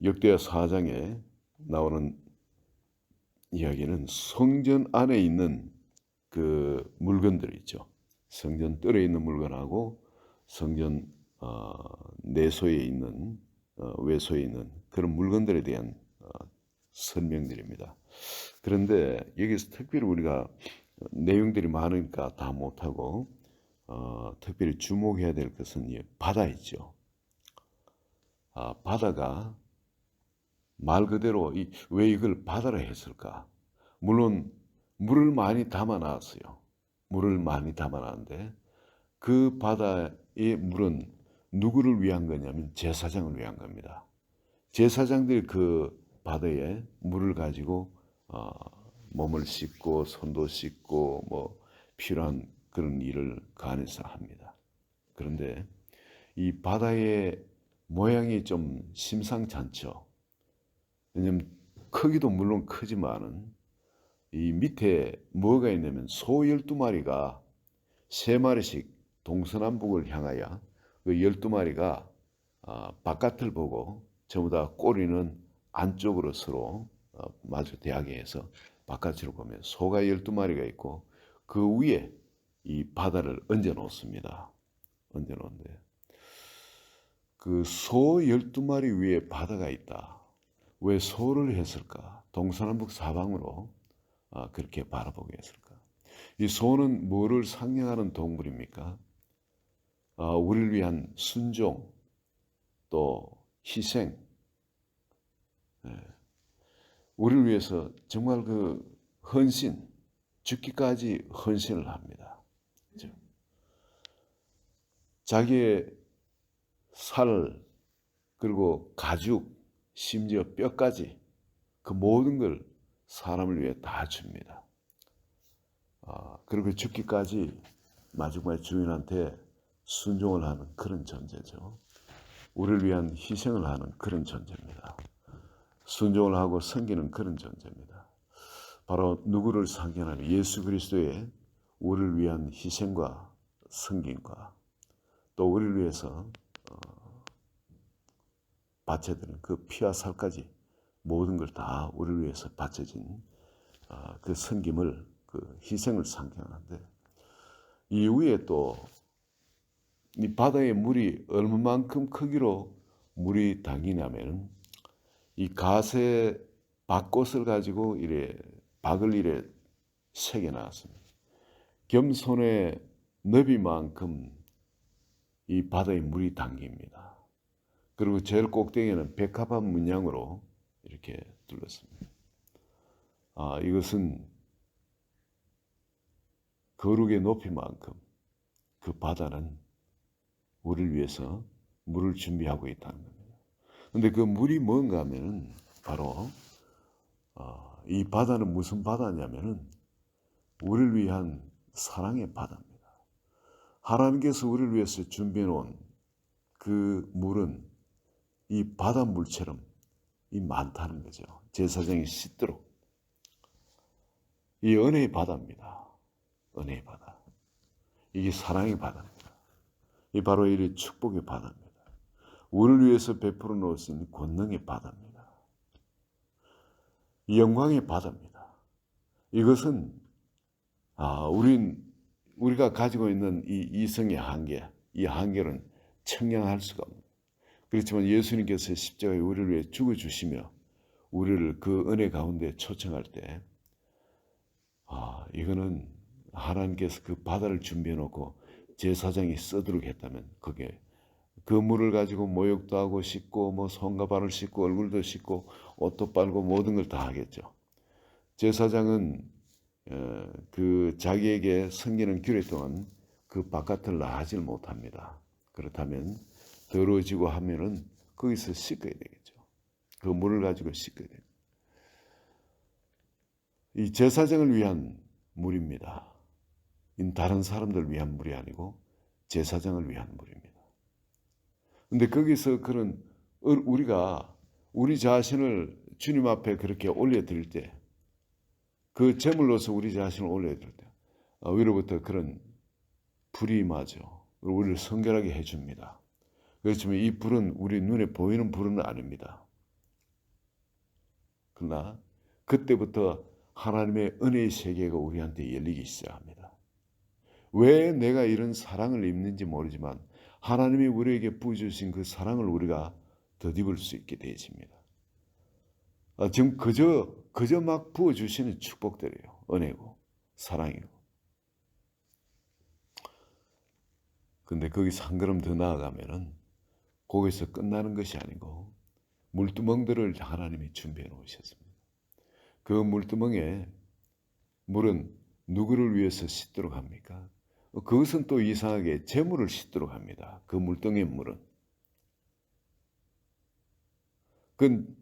역대하 4장에 나오는 이야기는 성전 안에 있는 그 물건들 있죠. 성전 뜰에 있는 물건하고 성전 내소에 있는 외소에 있는 그런 물건들에 대한 설명들입니다. 그런데 여기서 특별히 우리가 내용들이 많으니까 다 못하고 특별히 주목해야 될 것은 이 바다 있죠. 바다가 말 그대로 왜 이걸 바다로 했을까? 물론 물을 많이 담아놨어요. 물을 많이 담아놨는데 그 바다의 물은 누구를 위한 거냐면 제사장을 위한 겁니다. 제사장들이 그 바다에 물을 가지고 몸을 씻고 손도 씻고 뭐 필요한 그런 일을 그 안에서 합니다. 그런데 이 바다의 모양이 좀 심상찮죠. 왜냐면 크기도 물론 크지만은 이 밑에 뭐가 있냐면 소 12마리가 3마리씩 동서남북을 향하여 그 12마리가 바깥을 보고 전부 다 꼬리는 안쪽으로 서로 마주 대하게 해서 바깥으로 보면 소가 12마리가 있고 그 위에 이 바다를 얹어 놓습니다. 얹어 놓은데 그 소 12마리 위에 바다가 있다. 왜 소를 했을까? 동서남북 사방으로 그렇게 바라보게 했을까? 이 소는 뭐를 상징하는 동물입니까? 우리를 위한 순종, 또 희생, 우리를 위해서 정말 그 헌신, 죽기까지 헌신을 합니다. 그렇죠? 자기의 살, 그리고 가죽, 심지어 뼈까지 그 모든 걸 사람을 위해 다 줍니다. 그리고 죽기까지 마지막에 주인한테 순종을 하는 그런 존재죠. 우리를 위한 희생을 하는 그런 존재입니다. 순종을 하고 섬기는 그런 존재입니다. 바로 누구를 상징하는 예수 그리스도의 우리를 위한 희생과 섬김과 또 우리를 위해서 바쳐드는 그 피와 살까지 모든 걸 다 우리를 위해서 바쳐진 그 섬김을 그 희생을 상징하는데 이 위에 또 이 바다의 물이 얼마만큼 크기로 물이 담기냐면 이 가세 박꽃을 가지고 이래 박을 이래 새겨 놨습니다. 겸손의 너비만큼 이 바다의 물이 담깁니다. 그리고 제일 꼭대기에는 백합화 문양으로 이렇게 둘렀습니다. 이것은 거룩의 높이만큼 그 바다는 우리를 위해서 물을 준비하고 있다는 겁니다. 그런데 그 물이 뭔가 하면은 바로 이 바다는 무슨 바다냐면은 우리를 위한 사랑의 바다입니다. 하나님께서 우리를 위해서 준비해 놓은 그 물은 이 바닷물처럼 이 많다는 거죠. 제사장이 씻도록. 이 은혜의 바다입니다. 은혜의 바다. 이게 사랑의 바다입니다. 이 바로 이 축복의 바다입니다. 우리를 위해서 베풀어 놓으신 권능의 바다입니다. 이 영광의 바다입니다. 이것은 우리가 가지고 있는 이 이성의 한계, 이 한계는 청량할 수가 없습니다. 그렇지만 예수님께서 십자가에 우리를 위해 죽어주시며 우리를 그 은혜 가운데 초청할 때 이거는 하나님께서 그 바다를 준비해 놓고 제사장이 써도록 했다면 그게 그 물을 가지고 모욕도 하고 씻고 뭐 손과 발을 씻고 얼굴도 씻고 옷도 빨고 모든 걸 다 하겠죠. 제사장은 그 자기에게 섬기는 규례 동안 그 바깥을 나가질 못합니다. 그렇다면 더러워지고 하면은 거기서 씻어야 되겠죠. 그 물을 가지고 씻어야 돼요. 이 제사장을 위한 물입니다. 다른 사람들 위한 물이 아니고 제사장을 위한 물입니다. 근데 거기서 그런 우리가 우리 자신을 주님 앞에 그렇게 올려드릴 때 그 제물로서 우리 자신을 올려드릴 때 위로부터 그런 불이 임하죠. 우리를 성결하게 해줍니다. 그렇지만 이 불은 우리 눈에 보이는 불은 아닙니다. 그러나 그때부터 하나님의 은혜의 세계가 우리한테 열리기 시작합니다. 왜 내가 이런 사랑을 입는지 모르지만 하나님이 우리에게 부어주신 그 사랑을 우리가 덧입을 수 있게 되어집니다. 지금 그저 막 부어주시는 축복들이에요. 은혜고 사랑이고. 근데 거기서 한 걸음 더 나아가면은 거기서 끝나는 것이 아니고 물두멍들을 하나님이 준비해 놓으셨습니다. 그 물두멍에 물은 누구를 위해서 씻도록 합니까? 그것은 또 이상하게 재물을 씻도록 합니다. 그 물동의 물은. 그건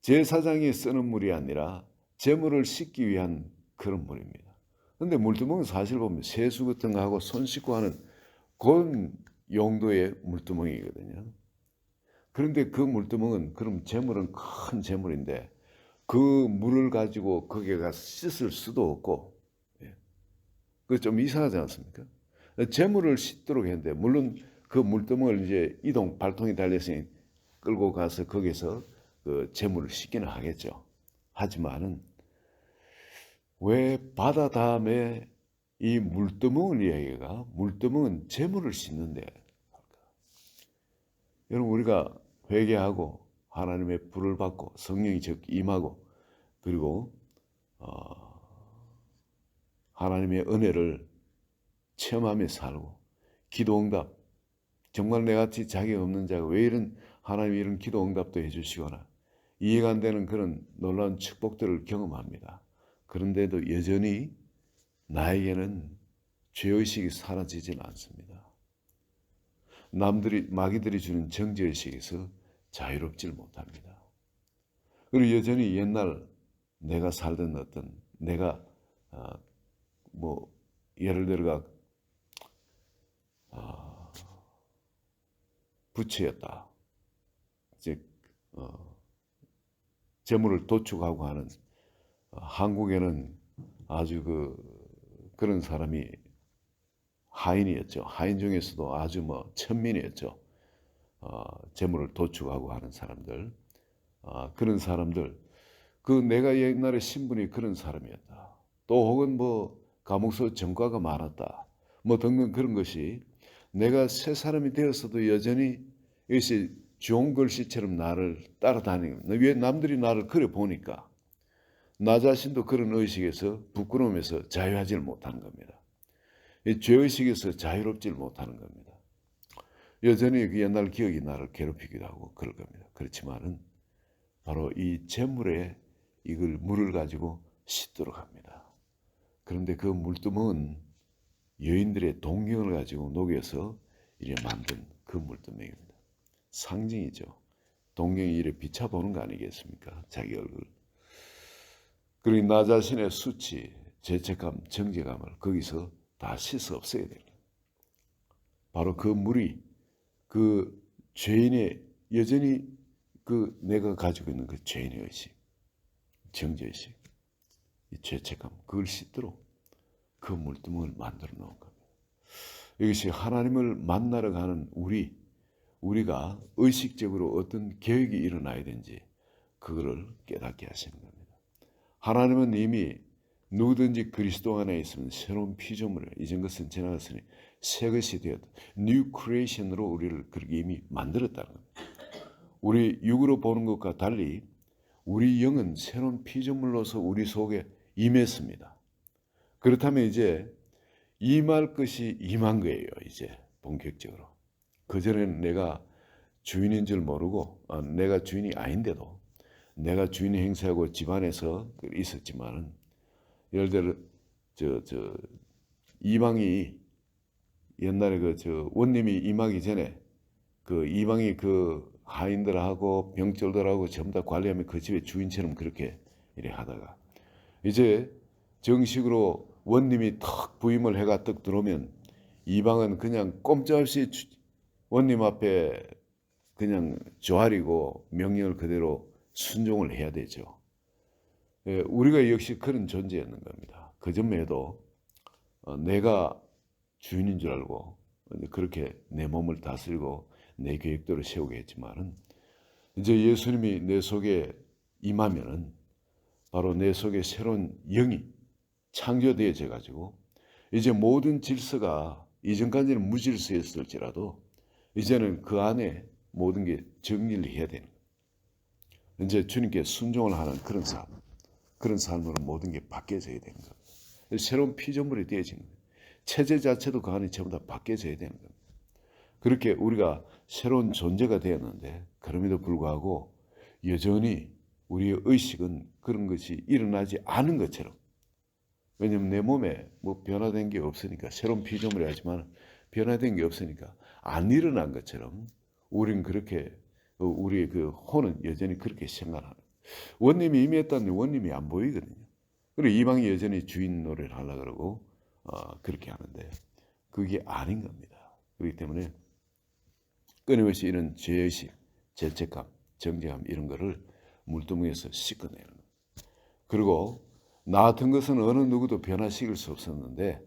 제사장이 쓰는 물이 아니라 재물을 씻기 위한 그런 물입니다. 그런데 물두멍은 사실 보면 세수 같은 거 하고 손 씻고 하는 그런 용도의 물두멍이거든요. 그런데 그 물두멍은 그럼 재물은 큰 재물인데 그 물을 가지고 거기에 가서 씻을 수도 없고 그 좀 이상하지 않습니까? 재물을 씻도록 했는데 물론 그 물두멍을 이제 이동 발통이 달렸으니 끌고 가서 거기서 그 재물을 씻기는 하겠죠. 하지만은 왜 바다 다음에 이 물두멍을 이야기가 물두멍은 재물을 씻는데 여러분 우리가 회개하고 하나님의 불을 받고 성령이 즉 임하고 그리고 하나님의 은혜를 체험하며 살고 기도응답 정말 내같이 자격 없는 자가 왜 이런 하나님이 이런 기도응답도 해주시거나 이해가 안 되는 그런 놀라운 축복들을 경험합니다. 그런데도 여전히 나에게는 죄의식이 사라지지는 않습니다. 마귀들이 주는 정죄의식에서 자유롭질 못합니다. 그리고 여전히 옛날 내가 살던 어떤 내가 예를 들어가 부처였다. 즉 재물을 도축하고 하는 한국에는 아주 그런 사람이 하인이었죠. 하인 중에서도 아주 천민이었죠. 재물을 도축하고 하는 사람들, 그런 사람들, 그 내가 옛날에 신분이 그런 사람이었다. 또 혹은 감옥서 전과가 많았다. 등등 그런 것이 내가 새 사람이 되었어도 여전히 이것이 좋은 글씨처럼 나를 따라다니는 왜 남들이 나를 그래 보니까 나 자신도 그런 의식에서 부끄러움에서 자유하지를 못하는 겁니다. 이 죄의식에서 자유롭지 못하는 겁니다. 여전히 그 옛날 기억이 나를 괴롭히기도 하고 그럴 겁니다. 그렇지만은 바로 이 재물에 이걸 물을 가지고 씻도록 합니다. 그런데 그 물두멍은 여인들의 동경을 가지고 녹여서 이래 만든 그 물두멍입니다. 상징이죠. 동경이 이래 비춰보는 거 아니겠습니까? 자기 얼굴. 그리고 나 자신의 수치, 죄책감, 정죄감을 거기서 다 씻어 없애야 됩니다. 바로 그 물이 그 죄인의 여전히 그 내가 가지고 있는 그 죄인의 의식, 정죄의식, 이 죄책감 그걸 씻도록 그 물두멍을 만들어 놓은 겁니다. 이것이 하나님을 만나러 가는 우리가 의식적으로 어떤 계획이 일어나야 되는지 그거를 깨닫게 하시는 겁니다. 하나님은 이미 누구든지 그리스도 안에 있으면 새로운 피조물이에요. 이전 것은 지나갔으니 새 것이 되었다. 뉴 크리에이션으로 우리를 그렇게 이미 만들었다는 겁니다. 우리 육으로 보는 것과 달리 우리 영은 새로운 피조물로서 우리 속에 임했습니다. 그렇다면 이제 임할 것이 임한 거예요. 이제 본격적으로. 그전에는 내가 주인인 줄 모르고 내가 주인이 아닌데도 내가 주인의 행세하고 집안에서 있었지만은 예를 들어 이방이 옛날에 원님이 임하기 전에 그 이방이 그 하인들하고 병졸들하고 전부 다 관리하면 그 집의 주인처럼 그렇게 이래 하다가 이제 정식으로 원님이 탁 부임을 해가 떡 들어오면 이방은 그냥 꼼짝없이 원님 앞에 그냥 조아리고 명령을 그대로 순종을 해야 되죠. 우리가 역시 그런 존재였는 겁니다. 그 전에도 내가 주인인 줄 알고 그렇게 내 몸을 다스리고 내 계획대로 세우게 했지만은 이제 예수님이 내 속에 임하면은 바로 내 속에 새로운 영이 창조되어져 가지고 이제 모든 질서가 이전까지는 무질서였을지라도 이제는 그 안에 모든 게 정리를 해야 되는 거예요. 이제 주님께 순종을 하는 그런 삶으로 모든 게 바뀌어져야 되는 거예요. 새로운 피조물이 되어지는 거예요. 체제 자체도 그 안에 전부 다 바뀌어져야 되는 겁니다. 그렇게 우리가 새로운 존재가 되었는데 그럼에도 불구하고 여전히 우리의 의식은 그런 것이 일어나지 않은 것처럼, 왜냐하면 내 몸에 뭐 변화된 게 없으니까, 새로운 피조물이 하지만 변화된 게 없으니까 안 일어난 것처럼 우리는 그렇게 우리의 그 혼은 여전히 그렇게 생각하는, 원님이 임했다는데 원님이 안 보이거든요. 그리고 이방이 여전히 주인 노래를 하려고 그러고 그렇게 하는데 그게 아닌 겁니다. 그렇기 때문에 끊임없이 이런 죄의식, 죄책감, 정죄감 이런 거를 물두멍에서 씻어내는 거예요. 그리고 나 같은 것은 어느 누구도 변화시킬 수 없었는데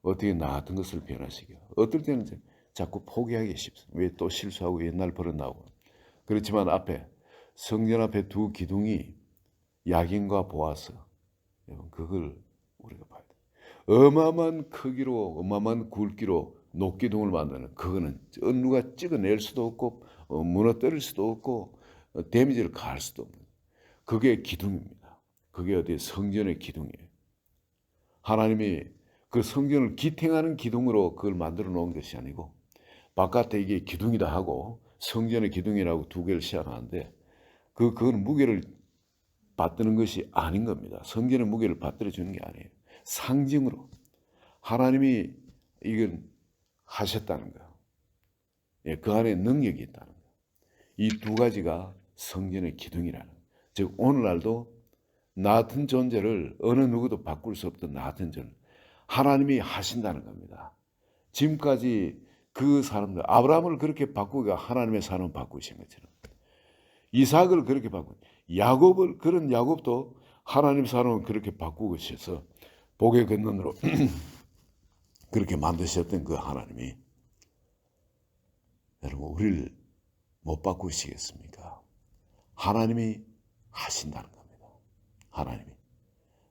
어떻게 나 같은 것을 변화시켜? 어떨 때는 자꾸 포기하기 쉽습니다. 왜 또 실수하고 옛날 버릇 나오고. 그렇지만 앞에 성전 앞에 두 기둥이 야긴과 보아서, 그걸 우리가 봐야 돼. 어마어마한 크기로 어마어마한 굵기로 녹기둥을 만드는, 그거는 누가 찍어낼 수도 없고 무너뜨릴 수도 없고 데미지를 가할 수도 없는, 그게 기둥입니다. 그게 어디 성전의 기둥이에요. 하나님이 그 성전을 기탱하는 기둥으로 그걸 만들어 놓은 것이 아니고 바깥에 이게 기둥이다 하고 성전의 기둥이라고 두 개를 시작하는데 그건 무게를 받드는 것이 아닌 겁니다. 성전의 무게를 받들어 주는 게 아니에요. 상징으로 하나님이 이건 하셨다는 거예요. 예, 그 안에 능력이 있다는 거예요. 이 두 가지가 성전의 기둥이라는 거예요. 즉 오늘날도 나 같은 존재를 어느 누구도 바꿀 수 없던 나 같은 존재, 하나님이 하신다는 겁니다. 지금까지 그 사람들, 아브라함을 그렇게 바꾸기가 하나님의 사람을 바꾸신 것처럼, 이삭을 그렇게 바꾸고, 야곱을, 그런 야곱도 하나님 사람을 그렇게 바꾸고 계셔서 복의 근원으로 그렇게 만드셨던 그 하나님이 여러분 우리를 못 바꾸시겠습니까? 하나님이 하신다는 겁니다. 하나님이.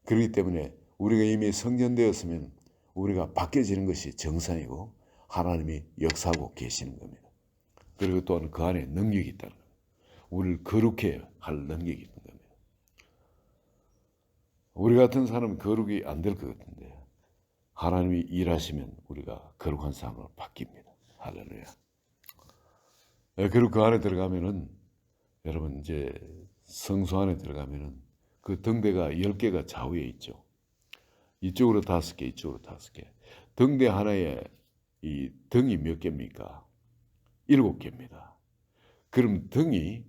그렇기 때문에 우리가 이미 성전되었으면 우리가 바뀌어지는 것이 정상이고 하나님이 역사하고 계시는 겁니다. 그리고 또한 그 안에 능력이 있다는 겁니다. 우리를 거룩해 할 능력이 있는 겁니다. 우리 같은 사람은 거룩이 안 될 것 같은데 하나님이 일하시면 우리가 거룩한 사람으로 바뀝니다. 할렐루야. 그리고 그 안에 들어가면은 여러분 이제 성소 안에 들어가면은 그 등대가 10개가 좌우에 있죠. 이쪽으로 5개, 이쪽으로 5개. 등대 하나에 이 등이 몇 개입니까? 7개입니다. 그럼 등이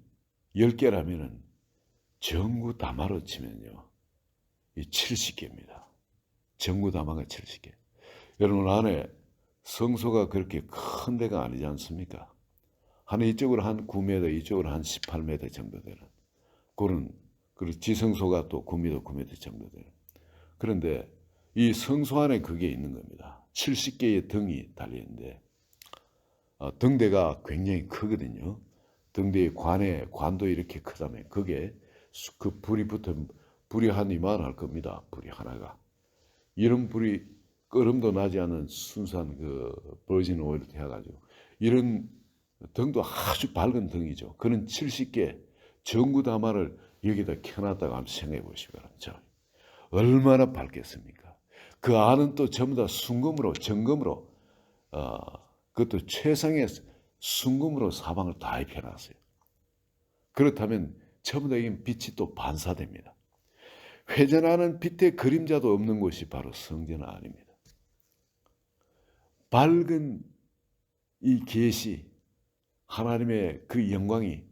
10개라면은 전구 다마로 치면요, 이 70개입니다. 전구 다마가 70개. 여러분 안에 성소가 그렇게 큰 데가 아니지 않습니까? 한 이쪽으로 한 9m, 이쪽으로 한 18m 정도 되는 그런, 그리고 지성소가 또 9m, 9m 정도 되는. 그런데 이 성소 안에 그게 있는 겁니다. 70개의 등이 달려있는데 등대가 굉장히 크거든요. 등대의 관도 이렇게 크다면 그게 그 불이 한 이만할 겁니다. 불이 하나가. 이런 불이 끄름도 나지 않은 순수한 그 버진 오일을 해가지고 이런 등도 아주 밝은 등이죠. 그런 70개 전구다마를 여기다 켜놨다가 한번 생각해 보시기 바랍니다. 얼마나 밝겠습니까? 그 안은 또 전부 다 순금으로, 정금으로, 그것도 최상의 순금으로 사방을 다 입혀놨어요. 그렇다면 전부 다 빛이 또 반사됩니다. 회전하는 빛의 그림자도 없는 곳이 바로 성전 안입니다. 밝은 이 계시, 하나님의 그 영광이,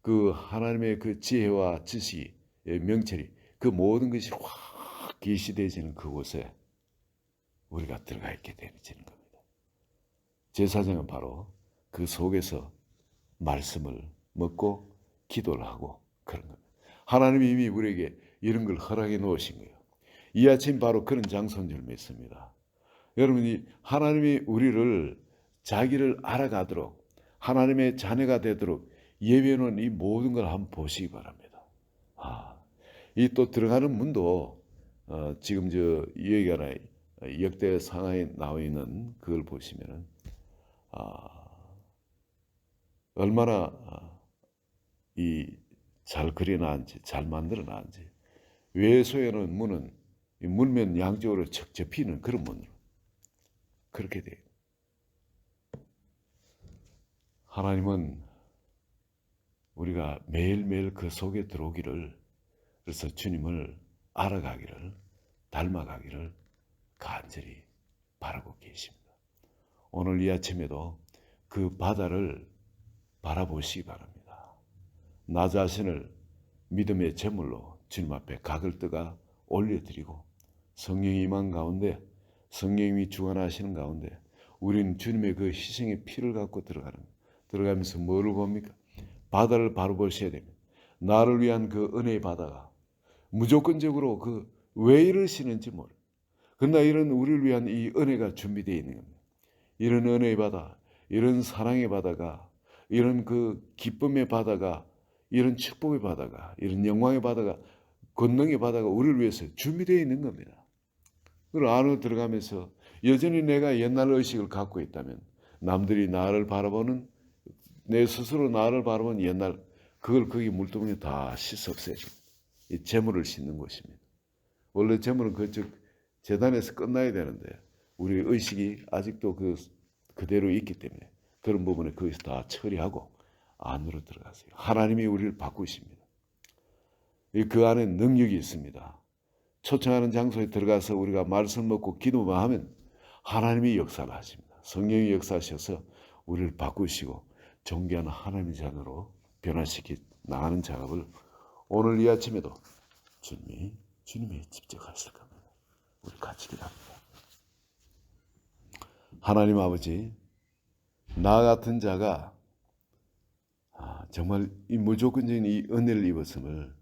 그 하나님의 그 지혜와 지식의 명철이, 그 모든 것이 확 계시되어지는 그곳에 우리가 들어가 있게 되어지는 겁니다. 제사장은 바로 그 속에서 말씀을 먹고 기도를 하고 그런 겁니다. 하나님이 이미 우리에게 이런 걸 허락해 놓으신 거예요. 이 아침 바로 그런 장소인 줄 믿습니다. 여러분이 하나님이 우리를 자기를 알아가도록 하나님의 자녀가 되도록 예배해 놓은 이 모든 걸 한번 보시기 바랍니다. 이 또 들어가는 문도 지금 저 여기가 역대 상하에 나와 있는 그걸 보시면은 얼마나 이 잘 그려놨는지 잘 만들어놨는지 외소에는 문은 이 문면 양쪽으로 척 접히는 그런 문으로 그렇게 돼요. 하나님은 우리가 매일매일 그 속에 들어오기를 그래서 주님을 알아가기를 닮아가기를 간절히 바라고 계십니다. 오늘 이 아침에도 그 바다를 바라보시기 바랍니다. 나 자신을 믿음의 제물로 주님 앞에 각을 떠가 올려드리고 성령이 임한 가운데 성령이 주관하시는 가운데 우리는 주님의 그 희생의 피를 갖고 들어가면서 뭐를 봅니까? 바다를 바로 보셔야 됩니다. 나를 위한 그 은혜의 바다가 무조건적으로 그 왜 이러시는지 모르. 그러나 이런 우리를 위한 이 은혜가 준비되어 있는 겁니다. 이런 은혜의 바다, 이런 사랑의 바다가, 이런 그 기쁨의 바다가, 이런 축복의 바다가, 이런 영광의 바다가, 권능의 바다가 우리를 위해서 준비되어 있는 겁니다. 그걸 안으로 들어가면서 여전히 내가 옛날 의식을 갖고 있다면 남들이 나를 바라보는 내 스스로 나를 바라보는 옛날 그걸 거기 물두멍에 다 씻어 없애줘. 이 재물을 씻는 곳입니다. 원래 재물은 그쪽 재단에서 끝나야 되는데 우리 의식이 아직도 그대로 있기 때문에 그런 부분에 거기서 다 처리하고 안으로 들어가세요. 하나님이 우리를 바꾸십니다. 그 안에 능력이 있습니다. 초청하는 장소에 들어가서 우리가 말씀 먹고 기도만 하면 하나님이 역사를 하십니다. 성령이 역사하셔서 우리를 바꾸시고 존귀한 하나님의 자녀로 변화시키 나가는 작업을 오늘 이 아침에도 주님이 직접 하실 겁니다. 우리 같이 기도합니다. 하나님 아버지, 나 같은 자가 정말 이 무조건적인 이 은혜를 입었음을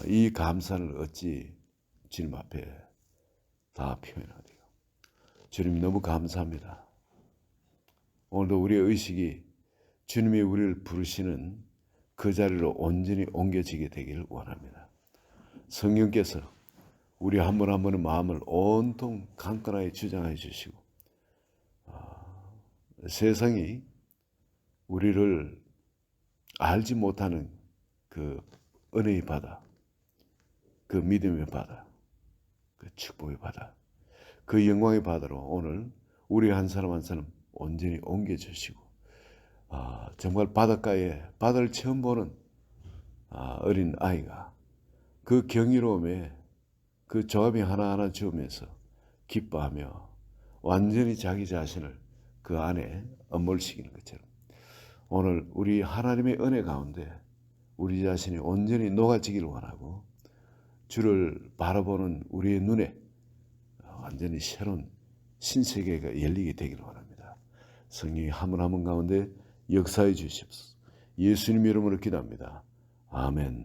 이 감사를 어찌 주님 앞에 다 표현하리요. 주님 너무 감사합니다. 오늘도 우리의 의식이 주님이 우리를 부르시는 그 자리로 온전히 옮겨지게 되기를 원합니다. 성령께서 우리 한 분 한 분의 마음을 온통 강건하게 주장해 주시고 세상이 우리를 알지 못하는 그 은혜의 바다, 그 믿음의 바다, 그 축복의 바다, 그 영광의 바다로 오늘 우리 한 사람 한 사람 온전히 옮겨주시고 정말 바닷가에 바다를 처음 보는 어린 아이가 그 경이로움에 그 조합이 하나하나 주면서 기뻐하며 완전히 자기 자신을 그 안에 엄몰시키는 것처럼 오늘 우리 하나님의 은혜 가운데 우리 자신이 온전히 녹아지기를 원하고 주를 바라보는 우리의 눈에 완전히 새로운 신세계가 열리게 되기를 원합니다. 성령이 한 분 한 분 가운데 역사해 주시옵소서. 예수님 이름으로 기도합니다. 아멘.